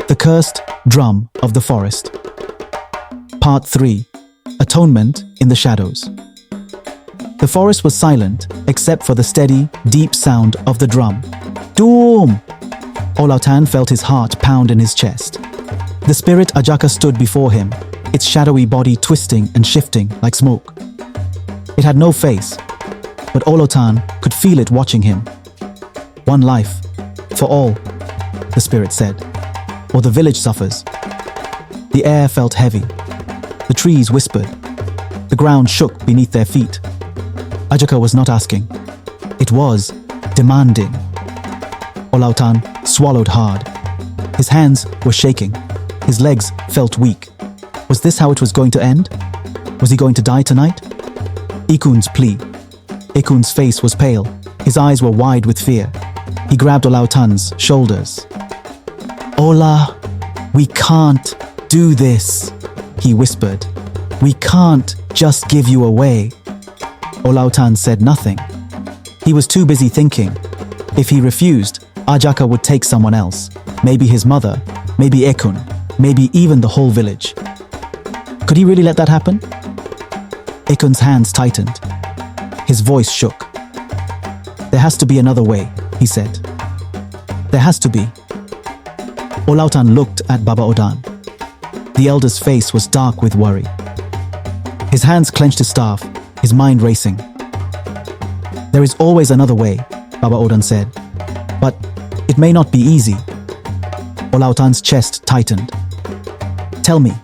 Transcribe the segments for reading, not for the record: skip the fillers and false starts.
The Cursed Drum of the Forest. Part 3. Atonement in the Shadows. The forest was silent except for the steady, deep sound of the drum. Doom! Olautan felt his heart pound in his chest. The spirit Ajaka stood before him, its shadowy body twisting and shifting like smoke. It had no face, but Olautan could feel it watching him. One life, for all, the spirit said, or the village suffers. The air felt heavy. The trees whispered. The ground shook beneath their feet. Ajaka was not asking. It was demanding. Olautan swallowed hard. His hands were shaking. His legs felt weak. Was this how it was going to end? Was he going to die tonight? Ikun's plea. Ikun's face was pale. His eyes were wide with fear. He grabbed Olautan's shoulders. Ola, we can't do this, he whispered. We can't just give you away. Olautan said nothing. He was too busy thinking. If he refused, Ajaka would take someone else. Maybe his mother, maybe Ekun, maybe even the whole village. Could he really let that happen? Ekun's hands tightened. His voice shook. There has to be another way, he said. There has to be. Olautan looked at Baba Odan. The elder's face was dark with worry. His hands clenched his staff, his mind racing. There is always another way, Baba Odan said. But it may not be easy. Olautan's chest tightened. Tell me,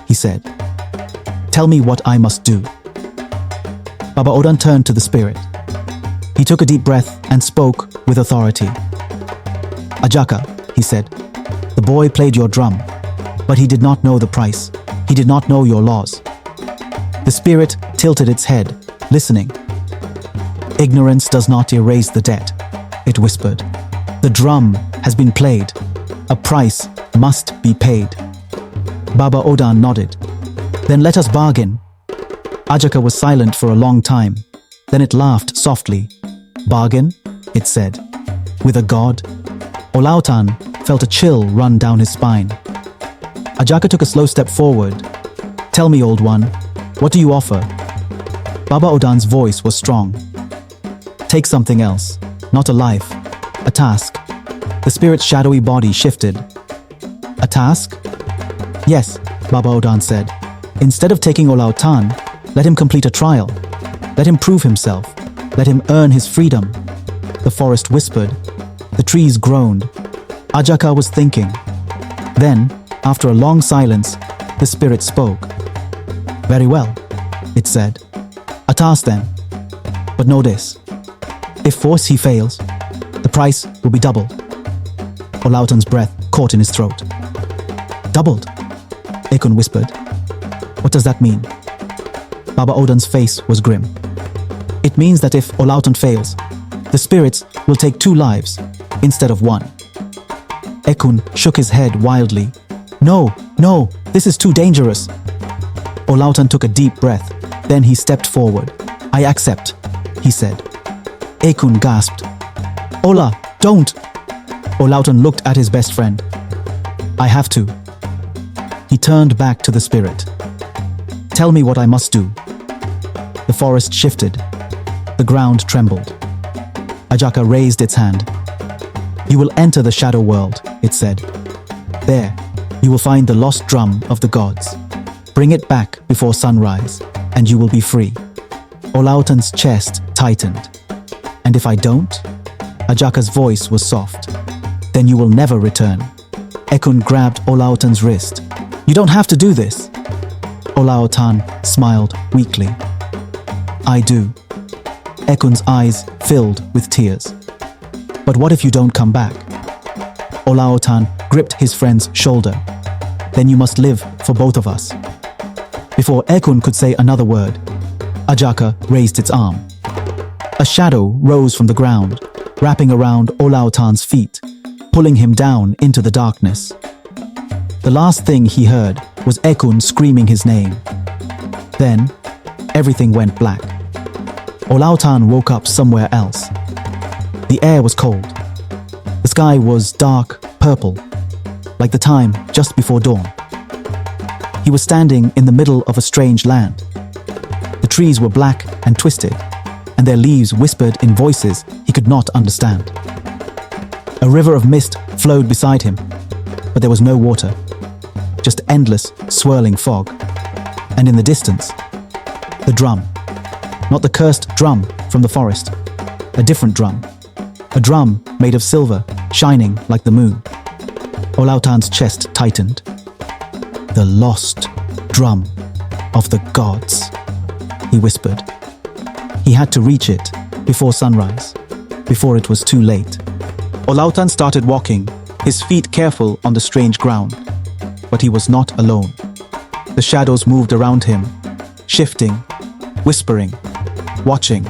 he said. Tell me what I must do. Baba Odan turned to the spirit. He took a deep breath and spoke with authority. Ajaka, he said, the boy played your drum, but he did not know the price. He did not know your laws. The spirit tilted its head, listening. Ignorance does not erase the debt, it whispered. The drum has been played. A price must be paid. Baba Odan nodded. Then let us bargain. Ajaka was silent for a long time. Then it laughed softly. Bargain, it said. With a god? Olautan felt a chill run down his spine. Ajaka took a slow step forward. Tell me, old one, what do you offer? Baba Odan's voice was strong. Take something else, not a life, a task. The spirit's shadowy body shifted. A task? Yes, Baba Odan said. Instead of taking Olautan, let him complete a trial. Let him prove himself. Let him earn his freedom. The forest whispered. The trees groaned. Ajaka was thinking. Then, after a long silence, the spirit spoke. Very well, it said. A task then. But know this. If force he fails, the price will be doubled. Olautan's breath caught in his throat. Doubled, Ekun whispered. What does that mean? Baba Odan's face was grim. It means that if Olautan fails, the spirits will take 2 lives instead of 1. Ekun shook his head wildly. No, no, this is too dangerous. Olautan took a deep breath. Then he stepped forward. I accept, he said. Ekun gasped. Ola, don't! Olautan looked at his best friend. I have to. He turned back to the spirit. Tell me what I must do. The forest shifted. The ground trembled. Ajaka raised its hand. You will enter the shadow world, it said. There, you will find the lost drum of the gods. Bring it back before sunrise, and you will be free. Olautan's chest tightened. And if I don't? Ajaka's voice was soft. Then you will never return. Ekun grabbed Olautan's wrist. You don't have to do this. Olautan smiled weakly. I do. Ekun's eyes filled with tears. But what if you don't come back? Olautan gripped his friend's shoulder. Then you must live for both of us. Before Ekun could say another word, Ajaka raised its arm. A shadow rose from the ground, wrapping around Olautan's feet, pulling him down into the darkness. The last thing he heard was Ekun screaming his name. Then, everything went black. Olautan woke up somewhere else. The air was cold. The sky was dark purple, like the time just before dawn. He was standing in the middle of a strange land. The trees were black and twisted, and their leaves whispered in voices he could not understand. A river of mist flowed beside him, but there was no water, just endless, swirling fog. And in the distance, the drum. Not the cursed drum from the forest, a different drum. A drum made of silver, shining like the moon. Olautan's chest tightened. The lost drum of the gods, he whispered. He had to reach it before sunrise, before it was too late. Olautan started walking, his feet careful on the strange ground. But he was not alone. The shadows moved around him, shifting, whispering, watching.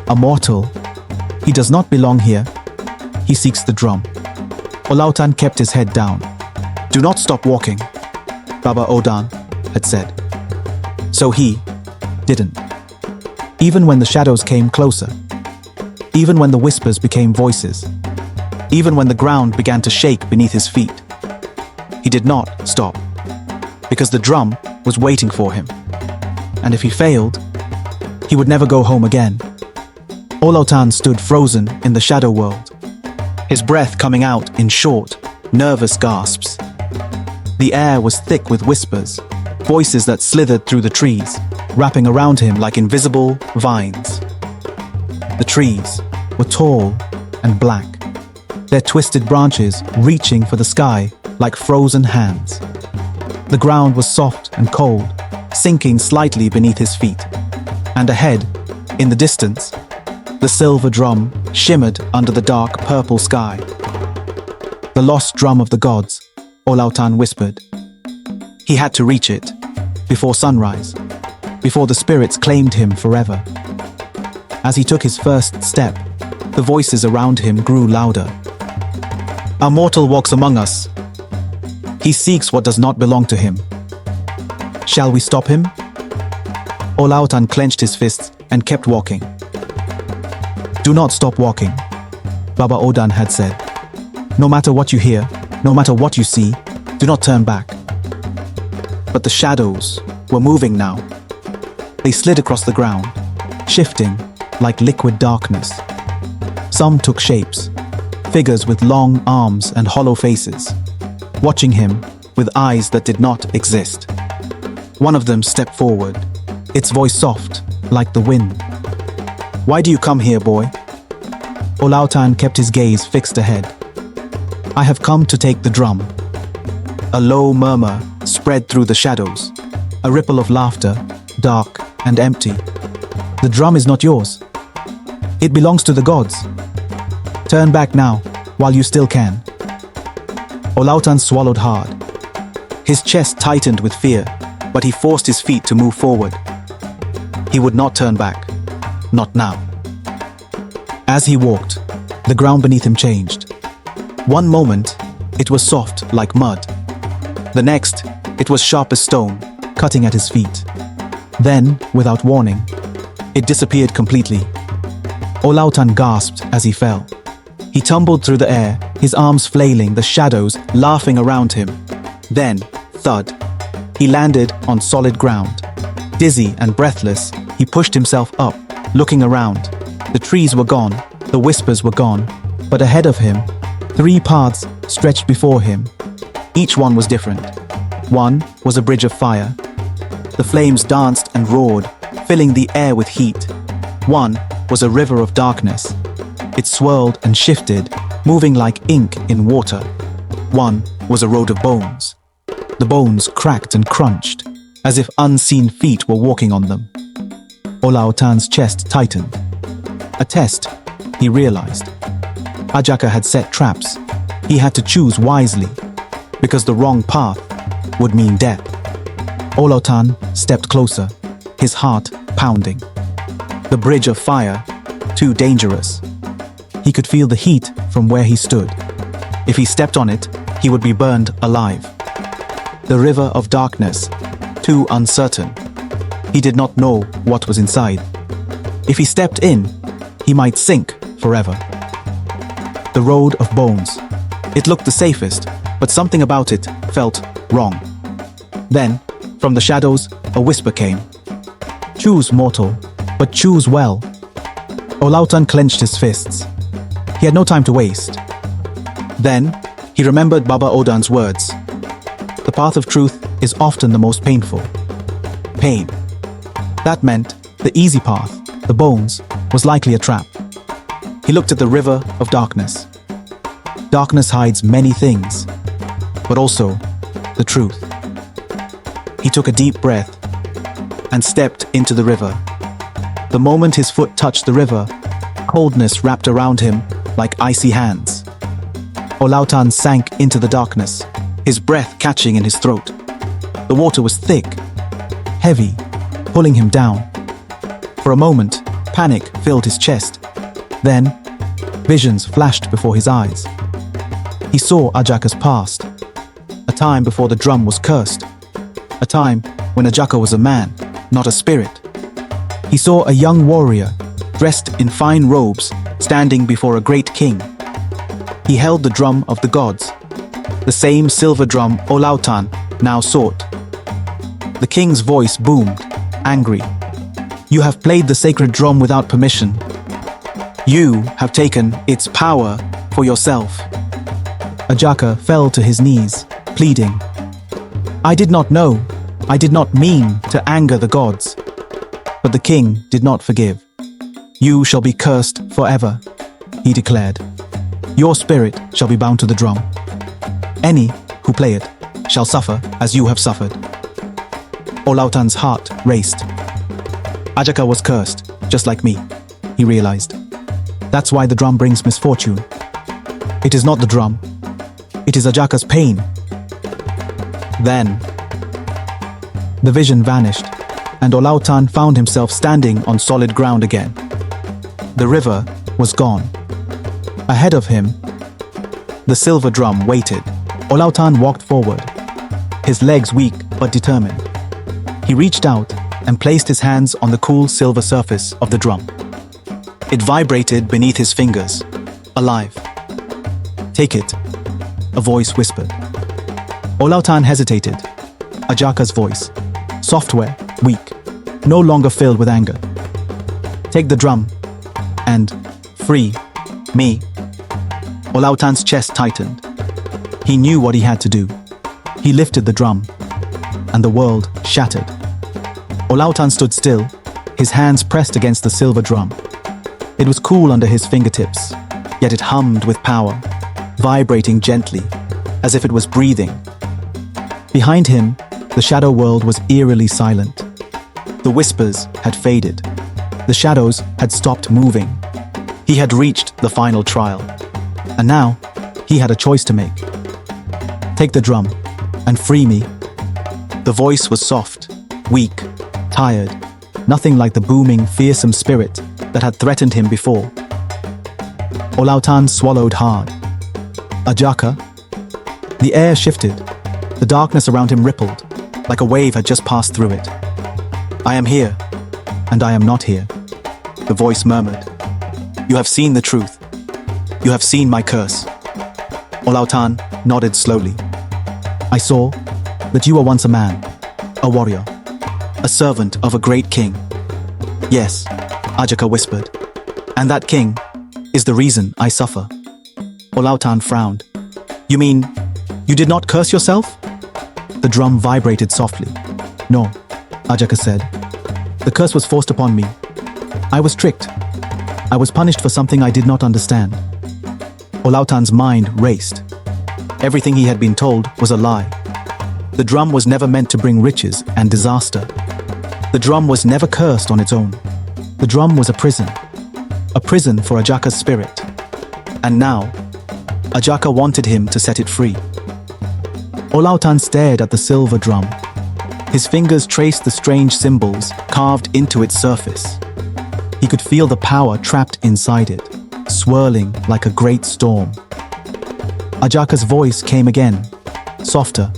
A mortal. He does not belong here. He seeks the drum. Olautan kept his head down. "Do not stop walking," Baba Odan had said. So he didn't. Even when the shadows came closer, even when the whispers became voices, even when the ground began to shake beneath his feet, he did not stop, because the drum was waiting for him. And if he failed, he would never go home again. Olautan stood frozen in the shadow world, his breath coming out in short, nervous gasps. The air was thick with whispers, voices that slithered through the trees, wrapping around him like invisible vines. The trees were tall and black, their twisted branches reaching for the sky like frozen hands. The ground was soft and cold, sinking slightly beneath his feet. And ahead, in the distance, the silver drum shimmered under the dark purple sky. The lost drum of the gods, Olautan whispered. He had to reach it before sunrise, before the spirits claimed him forever. As he took his first step, the voices around him grew louder. "A mortal walks among us. He seeks what does not belong to him. Shall we stop him?" Olautan clenched his fists and kept walking. "Do not stop walking," Baba Odan had said. "No matter what you hear, no matter what you see, do not turn back." But the shadows were moving now. They slid across the ground, shifting like liquid darkness. Some took shapes, figures with long arms and hollow faces, watching him with eyes that did not exist. One of them stepped forward, its voice soft like the wind. "Why do you come here, boy?" Olautan kept his gaze fixed ahead. "I have come to take the drum." A low murmur spread through the shadows, a ripple of laughter, dark and empty. "The drum is not yours. It belongs to the gods. Turn back now, while you still can." Olautan swallowed hard. His chest tightened with fear, but he forced his feet to move forward. He would not turn back. Not now. As he walked, the ground beneath him changed. One moment, it was soft like mud. The next, it was sharp as stone, cutting at his feet. Then, without warning, it disappeared completely. Olautan gasped as he fell. He tumbled through the air, his arms flailing, the shadows laughing around him. Then, thud, he landed on solid ground. Dizzy and breathless, he pushed himself up, looking around. The trees were gone, the whispers were gone, but ahead of him, 3 paths stretched before him. Each one was different. One was a bridge of fire. The flames danced and roared, filling the air with heat. One was a river of darkness. It swirled and shifted, moving like ink in water. One was a road of bones. The bones cracked and crunched, as if unseen feet were walking on them. Olautan's chest tightened. A test, he realized. Ajaka had set traps. He had to choose wisely, because the wrong path would mean death. Olautan stepped closer, his heart pounding. The bridge of fire, too dangerous. He could feel the heat from where he stood. If he stepped on it, he would be burned alive. The river of darkness, too uncertain. He did not know what was inside. If he stepped in, he might sink forever. The road of bones. It looked the safest, but something about it felt wrong. Then, from the shadows, a whisper came. "Choose, mortal, but choose well." Olautan clenched his fists. He had no time to waste. Then, he remembered Baba Odan's words. The path of truth is often the most painful. Pain. That meant the easy path, the bones, was likely a trap. He looked at the river of darkness. Darkness hides many things, but also the truth. He took a deep breath and stepped into the river. The moment his foot touched the river, coldness wrapped around him like icy hands. Olautan sank into the darkness, his breath catching in his throat. The water was thick, heavy, pulling him down. For a moment, panic filled his chest. Then, visions flashed before his eyes. He saw Ajaka's past, a time before the drum was cursed, a time when Ajaka was a man, not a spirit. He saw a young warrior, dressed in fine robes, standing before a great king. He held the drum of the gods, the same silver drum Olautan now sought. The king's voice boomed, angry. "You have played the sacred drum without permission. You have taken its power for yourself." Ajaka fell to his knees, pleading. "I did not know. I did not mean to anger the gods." But the king did not forgive. "You shall be cursed forever," he declared. "Your spirit shall be bound to the drum. Any who play it shall suffer as you have suffered." Olautan's heart raced. Ajaka was cursed, just like me, he realized. That's why the drum brings misfortune. It is not the drum. It is Ajaka's pain. Then, the vision vanished, and Olautan found himself standing on solid ground again. The river was gone. Ahead of him, the silver drum waited. Olautan walked forward, his legs weak but determined. He reached out and placed his hands on the cool silver surface of the drum. It vibrated beneath his fingers, alive. "Take it," a voice whispered. Olautan hesitated. Ajaka's voice, software, weak, no longer filled with anger. "Take the drum and free me." Olautan's chest tightened. He knew what he had to do. He lifted the drum, and the world shattered. Olautan stood still, his hands pressed against the silver drum. It was cool under his fingertips, yet it hummed with power, vibrating gently, as if it was breathing. Behind him, the shadow world was eerily silent. The whispers had faded. The shadows had stopped moving. He had reached the final trial, and now he had a choice to make. "Take the drum and free me." The voice was soft, weak, tired, nothing like the booming, fearsome spirit that had threatened him before. Olautan swallowed hard. Ajaka? The air shifted. The darkness around him rippled, like a wave had just passed through it. "I am here, and I am not here," the voice murmured. "You have seen the truth. You have seen my curse." Olautan nodded slowly. "I saw that you were once a man, a warrior, a servant of a great king." "Yes," Ajaka whispered, "and that king is the reason I suffer." Olautan frowned. "You mean you did not curse yourself?" The drum vibrated softly. "No," Ajaka said. "The curse was forced upon me. I was tricked. I was punished for something I did not understand." Olautan's mind raced. Everything he had been told was a lie. The drum was never meant to bring riches and disaster. The drum was never cursed on its own. The drum was a prison for Ajaka's spirit. And now, Ajaka wanted him to set it free. Olautan stared at the silver drum. His fingers traced the strange symbols carved into its surface. He could feel the power trapped inside it, swirling like a great storm. Ajaka's voice came again, softer.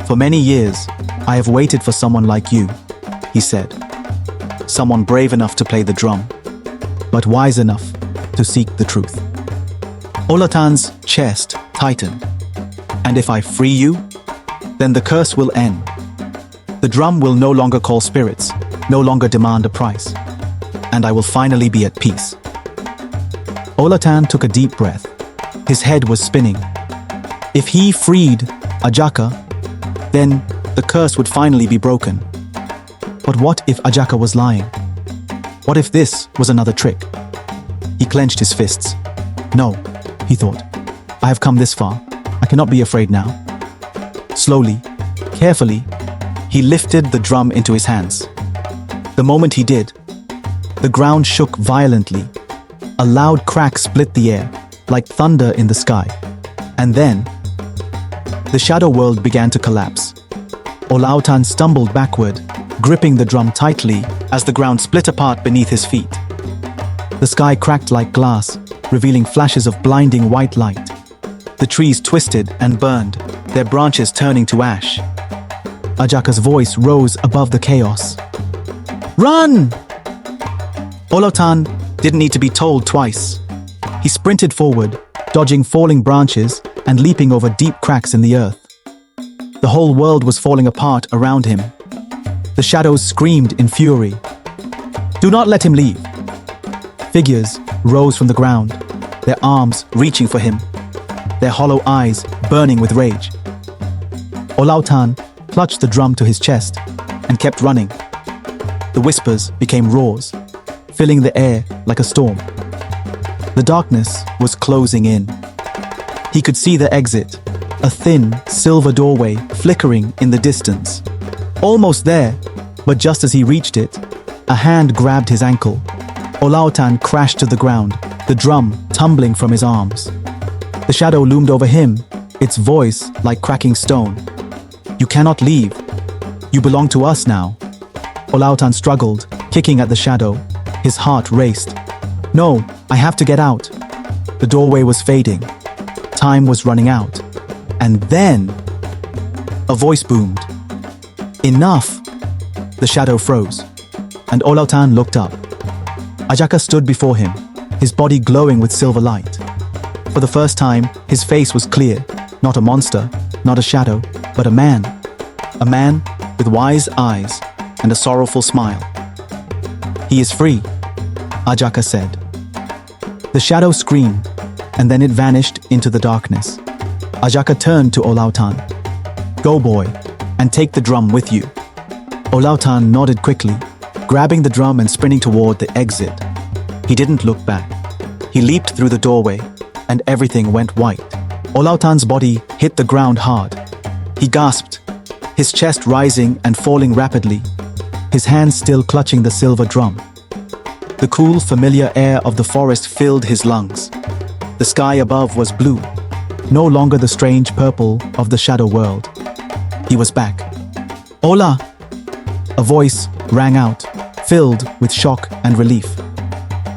"For many years, I have waited for someone like you," he said. "Someone brave enough to play the drum, but wise enough to seek the truth." Olautan's chest tightened. And if I free you, then the curse will end. The drum will no longer call spirits, no longer demand a price, and I will finally be at peace. Olautan took a deep breath. His head was spinning. If he freed Ajaka, then the curse would finally be broken. But what if Ajaka was lying? What if this was another trick? He clenched his fists. No, he thought. I have come this far. I cannot be afraid now. Slowly, carefully, he lifted the drum into his hands. The moment he did, the ground shook violently. A loud crack split the air, like thunder in the sky. And then, the shadow world began to collapse. Olautan stumbled backward, gripping the drum tightly as the ground split apart beneath his feet. The sky cracked like glass, revealing flashes of blinding white light. The trees twisted and burned, their branches turning to ash. Ajaka's voice rose above the chaos. Run! Olautan didn't need to be told twice. He sprinted forward, dodging falling branches and leaping over deep cracks in the earth. The whole world was falling apart around him. The shadows screamed in fury. Do not let him leave. Figures rose from the ground, their arms reaching for him, their hollow eyes burning with rage. Olautan clutched the drum to his chest and kept running. The whispers became roars, filling the air like a storm. The darkness was closing in. He could see the exit, a thin, silver doorway flickering in the distance. Almost there, but just as he reached it, a hand grabbed his ankle. Olautan crashed to the ground, the drum tumbling from his arms. The shadow loomed over him, its voice like cracking stone. You cannot leave. You belong to us now. Olautan struggled, kicking at the shadow. His heart raced. No, I have to get out. The doorway was fading. Time was running out. And then, a voice boomed. Enough! The shadow froze, and Olautan looked up. Ajaka stood before him, his body glowing with silver light. For the first time, his face was clear, not a monster, not a shadow, but a man. A man with wise eyes and a sorrowful smile. He is free, Ajaka said. The shadow screamed, and then it vanished into the darkness. Ajaka turned to Olautan. Go, boy, and take the drum with you. Olautan nodded quickly, grabbing the drum and sprinting toward the exit. He didn't look back. He leaped through the doorway, and everything went white. Olautan's body hit the ground hard. He gasped, his chest rising and falling rapidly, his hands still clutching the silver drum. The cool, familiar air of the forest filled his lungs. The sky above was blue, no longer the strange purple of the shadow world. He was back. Ola! A voice rang out, filled with shock and relief.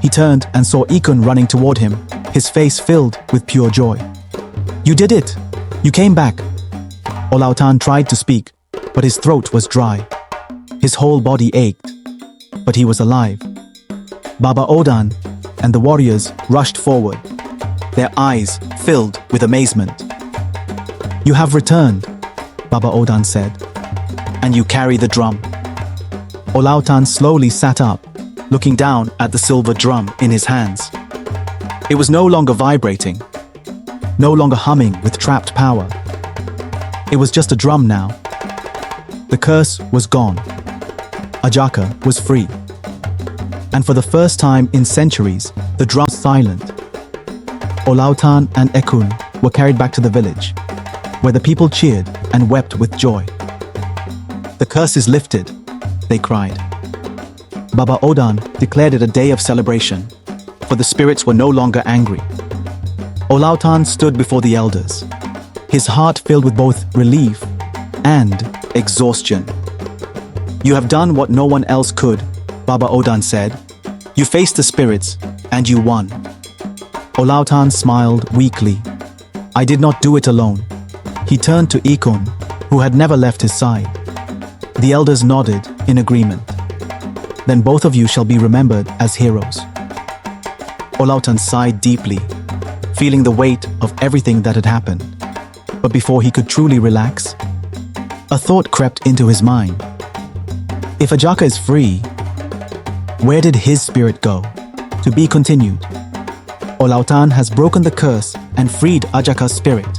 He turned and saw Ikun running toward him, his face filled with pure joy. You did it! You came back! Olautan tried to speak, but his throat was dry. His whole body ached, but he was alive. Baba Odan and the warriors rushed forward, their eyes filled with amazement. You have returned, Baba Odan said, and you carry the drum. Olautan slowly sat up, looking down at the silver drum in his hands. It was no longer vibrating, no longer humming with trapped power. It was just a drum now. The curse was gone. Ajaka was free. And for the first time in centuries, the drum was silent. Olautan and Ekun were carried back to the village, where the people cheered and wept with joy. The curse is lifted, they cried. Baba Odan declared it a day of celebration, for the spirits were no longer angry. Olautan stood before the elders, his heart filled with both relief and exhaustion. You have done what no one else could, Baba Odan said. You faced the spirits, and you won. Olautan smiled weakly. I did not do it alone. He turned to Ikun, who had never left his side. The elders nodded in agreement. Then both of you shall be remembered as heroes. Olautan sighed deeply, feeling the weight of everything that had happened. But before he could truly relax, a thought crept into his mind. If Ajaka is free, where did his spirit go? To be continued. Olautan has broken the curse and freed Ajaka's spirit.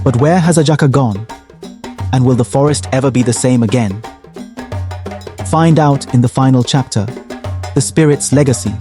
But where has Ajaka gone? And will the forest ever be the same again? Find out in the final chapter, The Spirit's Legacy.